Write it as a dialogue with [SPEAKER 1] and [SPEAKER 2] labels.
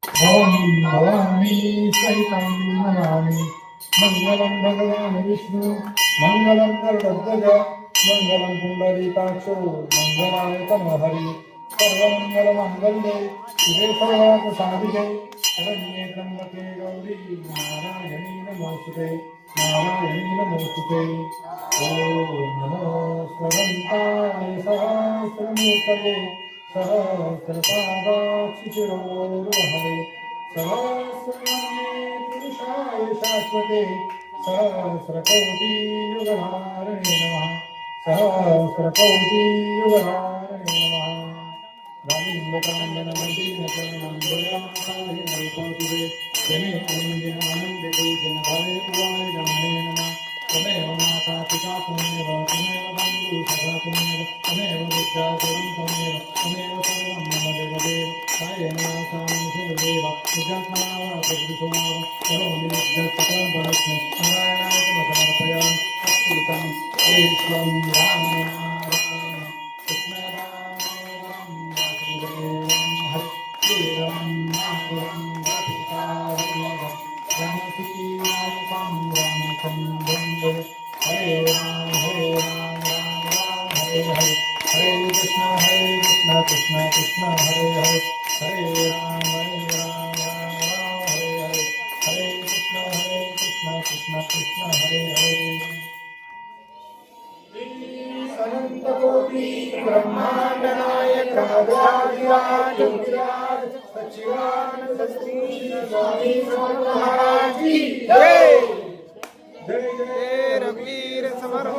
[SPEAKER 1] ओम भवानी सहितं नमामि मंगलं भगवान् विष्णु मंगलं गरुडध्वज मंगलं पुंडरीकाक्षो मंगलाय तनोहरि सर्वमंगलमाङ्गल्ये शिवे सर्वार्थसाधिके शरण्ये त्र्यम्बके गौरी नारायणी नमोस्तुते नारायणी नमोस्तुते ओम नमो स्वरन्ताय सहस्रमूर्तये सहस्रपादाक्षिशिरोरुहरे सहस्रनामे पुरुषाय शाश्वते सहस्रकोटियुगधारिणे नमः सहस्रकोटियुगधारिणे नमः रामिन्दकान्दनमदीनचरणन्दयासाय जने आनन्दिनानन्दे जनभावे नमः तमेव माता पिता त्वमेव तमेव बन्धु सखा त्वमेव तमेव विद्या गुरुं त्वमेव तमेव सर्वं मम देवदेव कायेन वाचा मनसेनैव निजात्मना वा प्रकृतिना वा करोमि यद्यत् परस्मै नारायणाय समर्पयामि अच्युतं ईश्वरं रामनारायणं कृष्णरामं वासुदेवं हरिं नामं वपितारं रामसीतां रामचन्द्रं हरे राम राम राम हरे हरे हरे कृष्ण कृष्ण कृष्ण हरे हरे हरे राम राम राम हरे हरे हरे कृष्ण कृष्ण कृष्ण हरे हरे अनंत कोटि ब्रह्मांड नायक राजाधिराज योगिराज सच्चिदानंद सद्गुरु स्वामी समर्थ महाराज की जय जय जय रघुवीर समर्थ